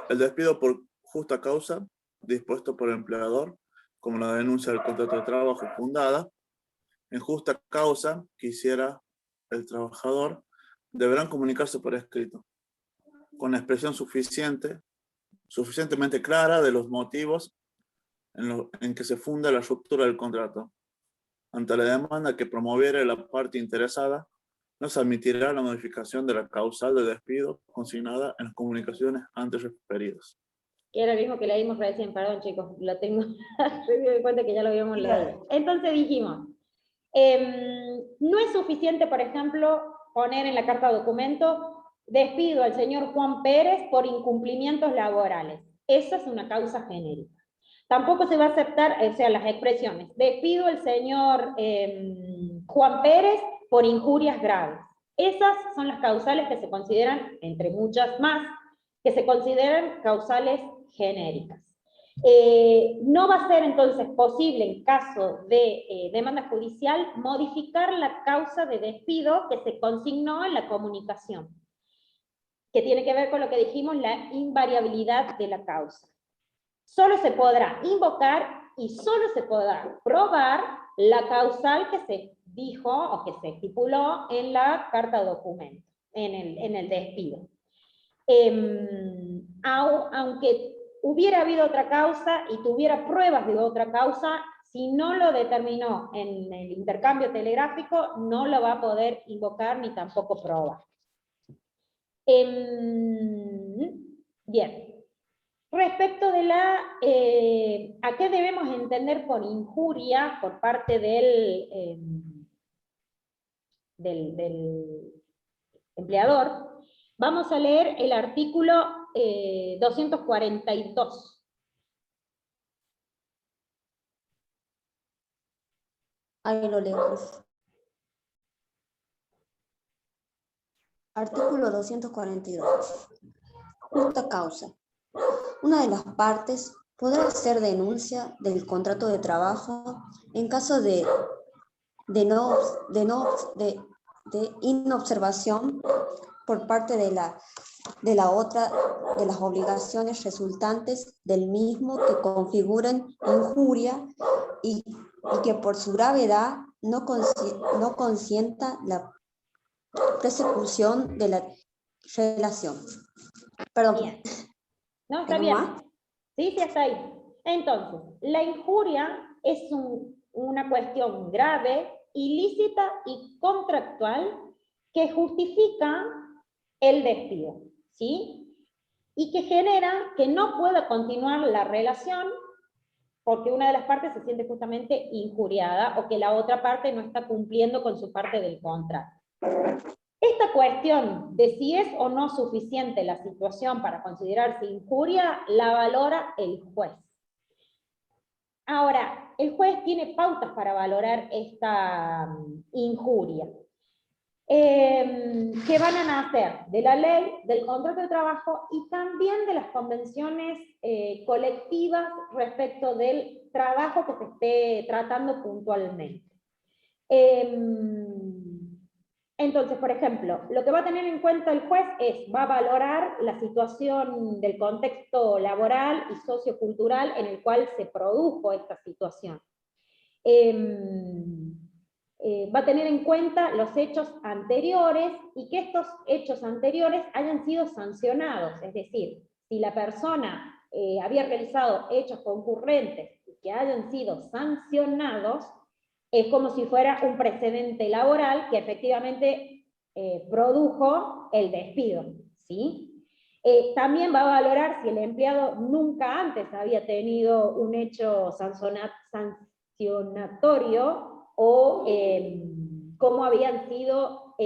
El despido por justa causa, dispuesto por el empleador, como la denuncia del contrato de trabajo fundada, en justa causa que hiciera el trabajador, deberán comunicarse por escrito, con expresión suficientemente clara de los motivos en que se funda la ruptura del contrato. Ante la demanda que promoviere la parte interesada, no se admitirá la modificación de la causal de despido consignada en las comunicaciones antes referidas. Que era lo mismo que leímos recién, perdón chicos, lo tengo, me doy cuenta que ya lo habíamos leído. Entonces dijimos, no es suficiente, por ejemplo, poner en la carta de documento, despido al señor Juan Pérez por incumplimientos laborales. Esa es una causa genérica. Tampoco se va a aceptar, o sea, las expresiones, despido al señor Juan Pérez por injurias graves. Esas son las causales que se consideran, entre muchas más, que se consideran causales genéricas. No va a ser entonces posible, en caso de demanda judicial, modificar la causa de despido que se consignó en la comunicación, que tiene que ver con lo que dijimos, la invariabilidad de la causa. Solo se podrá invocar y solo se podrá probar la causal que se dijo o que se estipuló en la carta de documento, en el despido. Aunque hubiera habido otra causa y tuviera pruebas de otra causa, si no lo determinó en el intercambio telegráfico, no lo va a poder invocar ni tampoco probar. Bien. Respecto de ¿a qué debemos entender por injuria por parte del empleador? Vamos a leer el artículo 242. Ahí lo leo. Artículo 242. Justa causa. Una de las partes podrá hacer denuncia del contrato de trabajo en caso de inobservación por parte de la otra de las obligaciones resultantes del mismo que configuren injuria y que por su gravedad no consienta la persecución de la relación. Perdón. Bien. No, está bien. Sí, sí, está ahí. Entonces, la injuria es una cuestión grave, ilícita y contractual que justifica el despido, ¿sí? Y que genera que no pueda continuar la relación porque una de las partes se siente justamente injuriada o que la otra parte no está cumpliendo con su parte del contrato. Esta cuestión de si es o no suficiente la situación para considerarse injuria, la valora el juez. Ahora, el juez tiene pautas para valorar esta injuria, que van a nacer de la ley, del contrato de trabajo y también de las convenciones colectivas respecto del trabajo que se esté tratando puntualmente. Entonces, por ejemplo, lo que va a tener en cuenta el juez va a valorar la situación del contexto laboral y sociocultural en el cual se produjo esta situación. Va a tener en cuenta los hechos anteriores y que estos hechos anteriores hayan sido sancionados, es decir, si la persona había realizado hechos concurrentes y que hayan sido sancionados, es como si fuera un precedente laboral que efectivamente produjo el despido, ¿sí? También va a valorar si el empleado nunca antes había tenido un hecho sancionatorio o cómo habían sido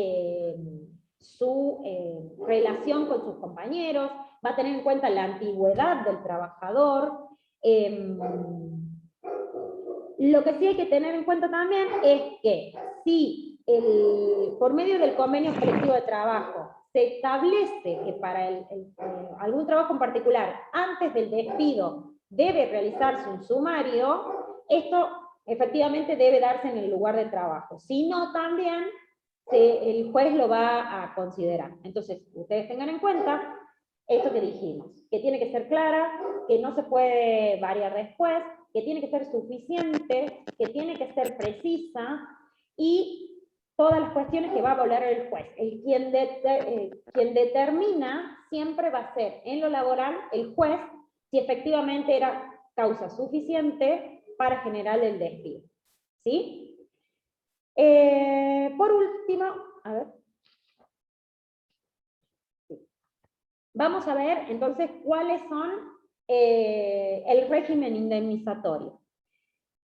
su relación con sus compañeros, va a tener en cuenta la antigüedad del trabajador. Lo que sí hay que tener en cuenta también es que si por medio del convenio colectivo de trabajo se establece que para algún trabajo en particular, antes del despido, debe realizarse un sumario, esto efectivamente debe darse en el lugar de trabajo. Si no, también el juez lo va a considerar. Entonces, ustedes tengan en cuenta esto que dijimos, que tiene que ser clara, que no se puede variar después, que tiene que ser suficiente, que tiene que ser precisa, y todas las cuestiones que va a valorar el juez. Quien determina siempre va a ser en lo laboral el juez si efectivamente era causa suficiente para generar el despido. ¿Sí? Por último, a ver. Vamos a ver entonces cuáles son el régimen indemnizatorio.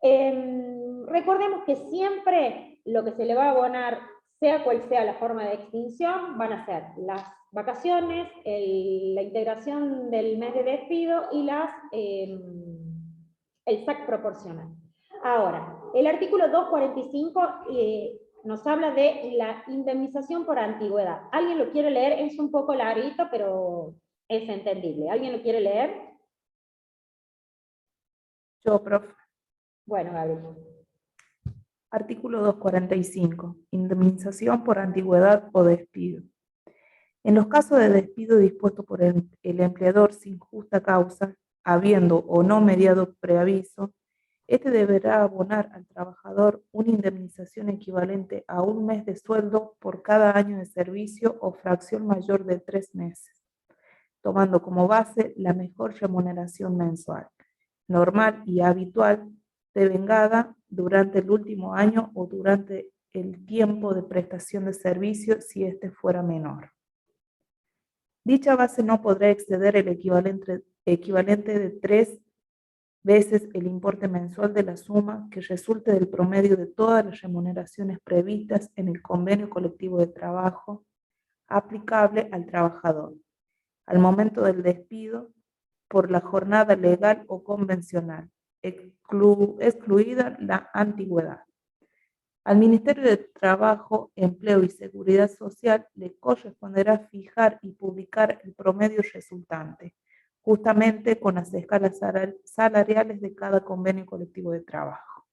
Recordemos que siempre lo que se le va a abonar, sea cual sea la forma de extinción, van a ser las vacaciones, la integración del mes de despido y el SAC proporcional. Ahora, el artículo 245 nos habla de la indemnización por antigüedad. ¿Alguien lo quiere leer? Es un poco larguito, pero es entendible. ¿Alguien lo quiere leer? Yo, profe. Bueno, Gabriel. Artículo 245. Indemnización por antigüedad o despido. En los casos de despido dispuesto por el empleador sin justa causa, habiendo o no mediado preaviso, este deberá abonar al trabajador una indemnización equivalente a un mes de sueldo por cada año de servicio o fracción mayor de 3 meses, tomando como base la mejor remuneración mensual, normal y habitual, devengada durante el último año o durante el tiempo de prestación de servicio si éste fuera menor. Dicha base no podrá exceder el equivalente de 3 veces el importe mensual de la suma que resulte del promedio de todas las remuneraciones previstas en el convenio colectivo de trabajo aplicable al trabajador, al momento del despido, por la jornada legal o convencional, excluida la antigüedad. Al Ministerio de Trabajo, Empleo y Seguridad Social le corresponderá fijar y publicar el promedio resultante, justamente con las escalas salariales de cada convenio colectivo de trabajo.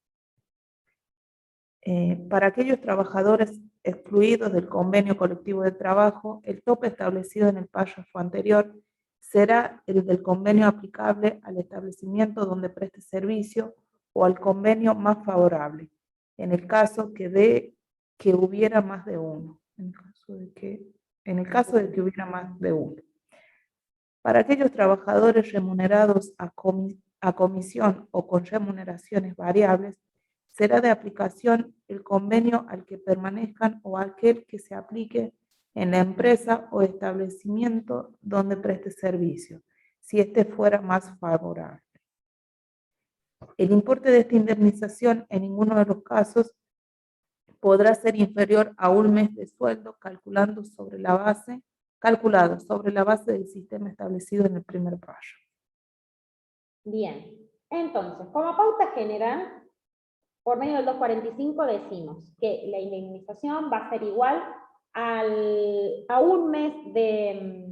Para aquellos trabajadores excluidos del convenio colectivo de trabajo, el tope establecido en el párrafo anterior será el del convenio aplicable al establecimiento donde preste servicio o al convenio más favorable, en el caso que hubiera más de uno. En el caso de que en el caso de que hubiera más de uno. Para aquellos trabajadores remunerados a comisión o con remuneraciones variables, será de aplicación el convenio al que permanezcan o aquel que se aplique en la empresa o establecimiento donde preste servicio, si éste fuera más favorable. El importe de esta indemnización en ninguno de los casos podrá ser inferior a un mes de sueldo calculado sobre la base del sistema establecido en el primer párrafo. Bien, entonces, como pauta general, por medio del 245 decimos que la indemnización va a ser igual a un mes de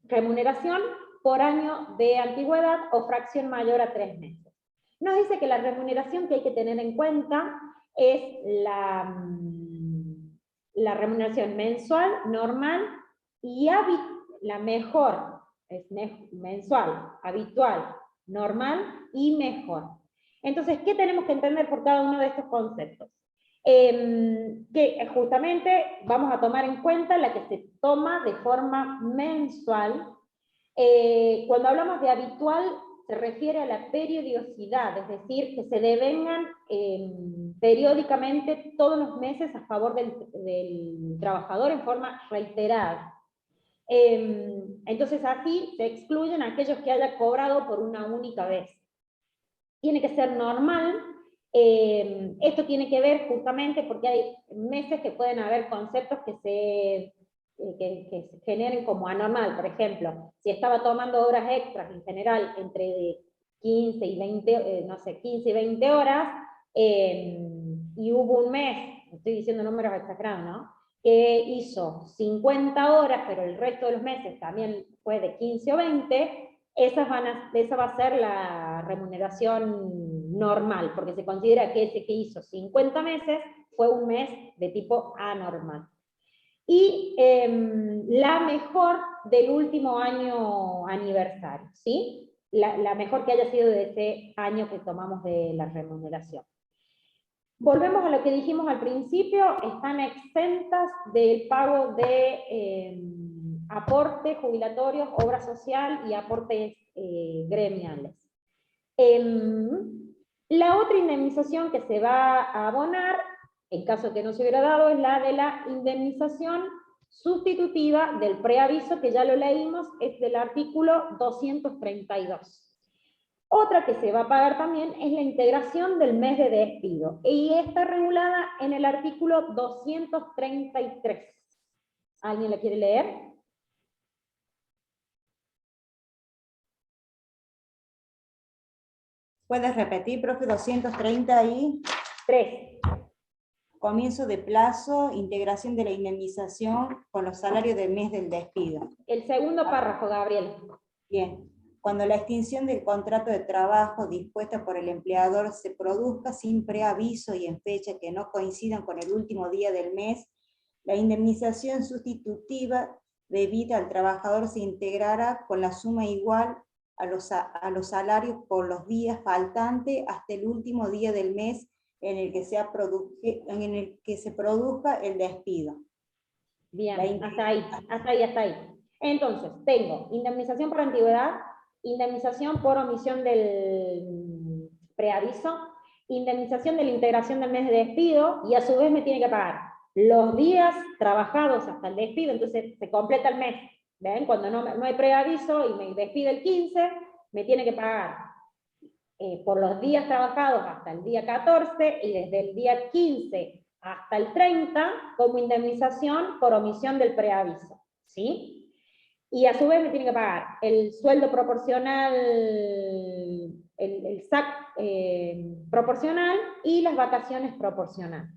remuneración por año de antigüedad o fracción mayor a 3 meses. Nos dice que la remuneración que hay que tener en cuenta es la remuneración mensual, normal, y la mejor es mensual, habitual, normal y mejor. Entonces, ¿qué tenemos que entender por cada uno de estos conceptos? Que justamente vamos a tomar en cuenta la que se toma de forma mensual. Cuando hablamos de habitual, se refiere a la periodicidad, es decir, que se devengan periódicamente todos los meses a favor del trabajador en forma reiterada. Entonces así se excluyen aquellos que haya cobrado por una única vez. Tiene que ser normal. Esto tiene que ver justamente porque hay meses que pueden haber conceptos que se generen como anormal. Por ejemplo, si estaba tomando horas extras en general entre 15 y 20, 15 y 20 horas, y hubo un mes, estoy diciendo números exagerados, ¿no?, que hizo 50 horas, pero el resto de los meses también fue de 15 o 20, esa va a ser la remuneración normal, porque se considera que ese que hizo 50 meses fue un mes de tipo anormal. Y la mejor del último año aniversario, ¿sí? La mejor que haya sido de ese año que tomamos de la remuneración. Volvemos a lo que dijimos al principio, están exentas del pago de aportes jubilatorios, obra social y aportes gremiales. La otra indemnización que se va a abonar, en caso de que no se hubiera dado, es la de la indemnización sustitutiva del preaviso, que ya lo leímos, es del artículo 232. Otra que se va a pagar también es la integración del mes de despido, y está regulada en el artículo 233. ¿Alguien la quiere leer? ¿Puedes repetir, profe? 233. Comienzo de plazo, integración de la indemnización con los salarios del mes del despido. El segundo párrafo, Gabriel. Bien. Cuando la extinción del contrato de trabajo dispuesta por el empleador se produzca sin preaviso y en fecha que no coincidan con el último día del mes, la indemnización sustitutiva debida al trabajador se integrará con la suma igual a los salarios por los días faltantes hasta el último día del mes en el que se produzca el despido. Bien, hasta ahí. Entonces, tengo indemnización por antigüedad, indemnización por omisión del preaviso, indemnización de la integración del mes de despido, y a su vez me tiene que pagar los días trabajados hasta el despido, entonces se completa el mes. ¿Ven? Cuando no hay preaviso y me despide el 15, me tiene que pagar por los días trabajados hasta el día 14, y desde el día 15 hasta el 30 como indemnización por omisión del preaviso, ¿sí? Y a su vez me tiene que pagar el sueldo proporcional, el SAC proporcional y las vacaciones proporcionales.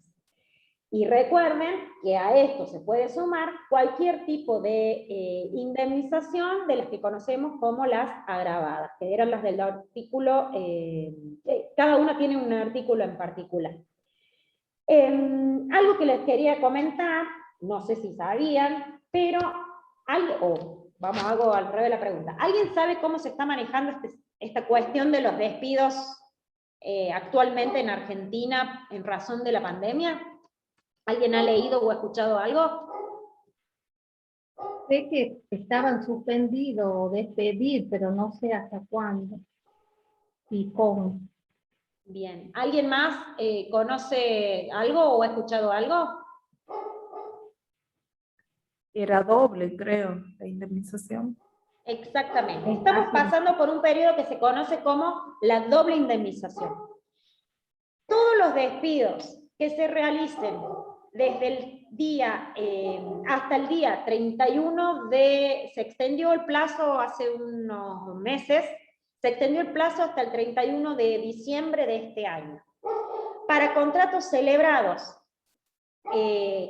Y recuerden que a esto se puede sumar cualquier tipo de indemnización de las que conocemos como las agravadas, que eran las del artículo, cada una tiene un artículo en particular. Algo que les quería comentar, no sé si sabían, pero hago al revés la pregunta. ¿Alguien sabe cómo se está manejando esta cuestión de los despidos actualmente en Argentina en razón de la pandemia? ¿Alguien ha leído o escuchado algo? sé que estaban suspendidos o despedir, pero no sé hasta cuándo y cómo. Bien. ¿Alguien más conoce algo o ha escuchado algo? Era doble, creo, la indemnización. Exactamente. Estamos pasando por un periodo que se conoce como la doble indemnización. Todos los despidos que se realicen desde el día hasta el día 31 se extendió el plazo hace unos meses, se extendió el plazo hasta el 31 de diciembre de este año. Para contratos celebrados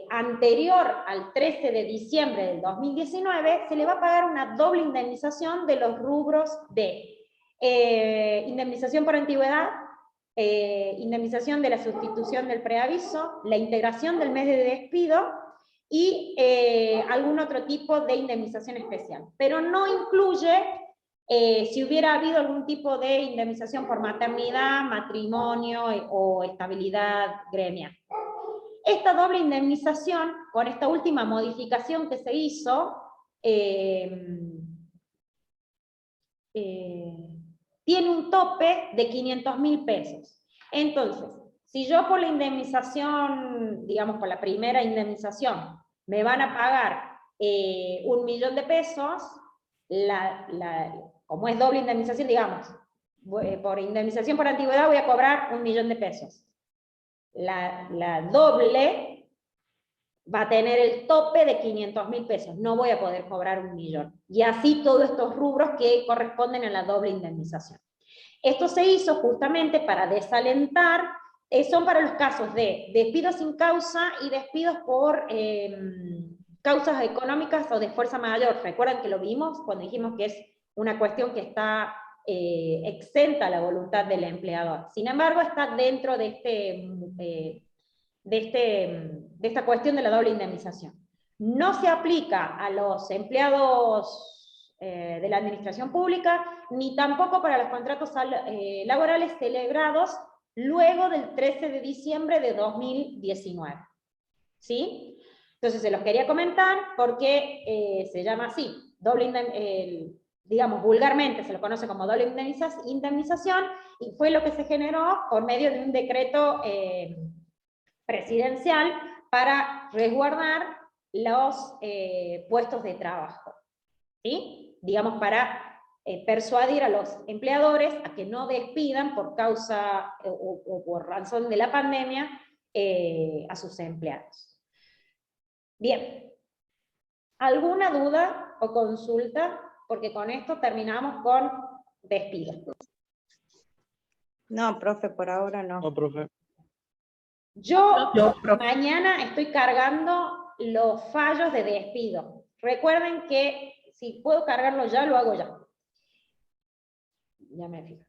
anterior al 13 de diciembre del 2019, se le va a pagar una doble indemnización de los rubros de indemnización por antigüedad, indemnización de la sustitución del preaviso, la integración del mes de despido y algún otro tipo de indemnización especial. Pero no incluye si hubiera habido algún tipo de indemnización por maternidad, matrimonio o estabilidad gremial. Esta doble indemnización, con esta última modificación que se hizo, tiene un tope de 500.000 pesos. Entonces, si yo por la indemnización, digamos por la primera indemnización, me van a pagar 1.000.000 de pesos, como es doble indemnización, digamos, por indemnización por antigüedad voy a cobrar 1.000.000 de pesos. La doble va a tener el tope de 500.000 pesos, no voy a poder cobrar 1.000.000. Y así todos estos rubros que corresponden a la doble indemnización. Esto se hizo justamente para desalentar, son para los casos de despidos sin causa y despidos por causas económicas o de fuerza mayor. ¿Recuerdan que lo vimos cuando dijimos que es una cuestión que está exenta a la voluntad del empleador? Sin embargo, está dentro de esta cuestión de la doble indemnización. No se aplica a los empleados de la administración pública, ni tampoco para los contratos laborales celebrados luego del 13 de diciembre de 2019. ¿Sí? Entonces se los quería comentar porque se llama así, digamos vulgarmente se lo conoce como doble indemnización, y fue lo que se generó por medio de un decreto presidencial para resguardar los puestos de trabajo, ¿sí? Digamos, para persuadir a los empleadores a que no despidan por causa o por razón de la pandemia a sus empleados. Bien, ¿alguna duda o consulta? Porque con esto terminamos con despidos. No, profe, por ahora no. No, profe. Yo mañana estoy cargando los fallos de despido. Recuerden que si puedo cargarlo ya, lo hago ya. Ya me fijo.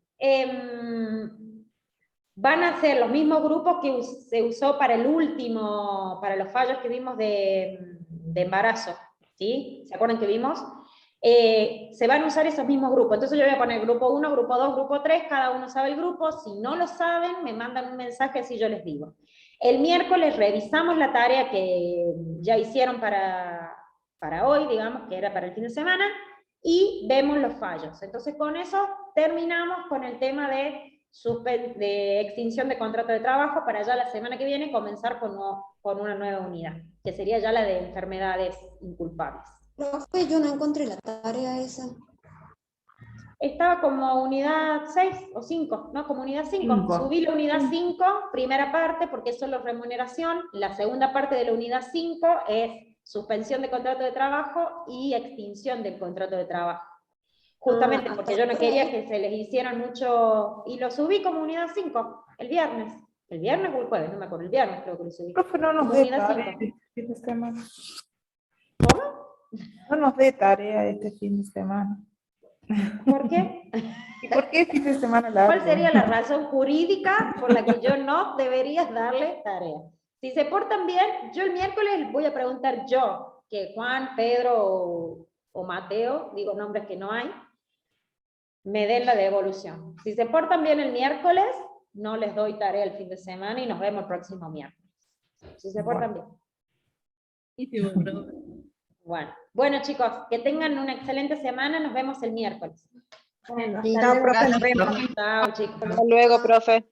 Van a ser los mismos grupos que se usó para los fallos que vimos de embarazo. ¿Sí? ¿Se acuerdan que vimos? Se van a usar esos mismos grupos. Entonces yo voy a poner grupo 1, grupo 2, grupo 3, cada uno sabe el grupo. Si no lo saben, me mandan un mensaje así yo les digo. El miércoles revisamos la tarea que ya hicieron para hoy, digamos, que era para el fin de semana, y vemos los fallos. Entonces con eso terminamos con el tema de extinción de contrato de trabajo, para ya la semana que viene comenzar con una nueva unidad, que sería ya la de enfermedades inculpables. Profe, yo no encontré la tarea esa. Estaba como unidad 6 o 5, ¿no? Como unidad 5. Subí la unidad 5, primera parte, porque es solo remuneración. La segunda parte de la unidad 5 es suspensión de contrato de trabajo y extinción del contrato de trabajo. Justamente porque yo no quería que se les hicieran mucho... Y lo subí como unidad 5, el viernes. ¿El viernes o el jueves? No me acuerdo, el viernes creo que lo subí. Profe, no nos dé tarea este fin de semana. ¿Cómo? No nos dé tarea este fin de semana. ¿Por qué? ¿Y por qué fin de semana largo? ¿Cuál sería la razón jurídica por la que yo no debería darle tarea? Si se portan bien, yo el miércoles voy a preguntar yo, que Juan, Pedro o Mateo, digo nombres que no hay, me den la devolución. Si se portan bien el miércoles, no les doy tarea el fin de semana y nos vemos el próximo miércoles. Si se portan bien. Bueno chicos, que tengan una excelente semana, nos vemos el miércoles. Bueno, Chao, profe, nos vemos. Chao chicos. Hasta luego, profe.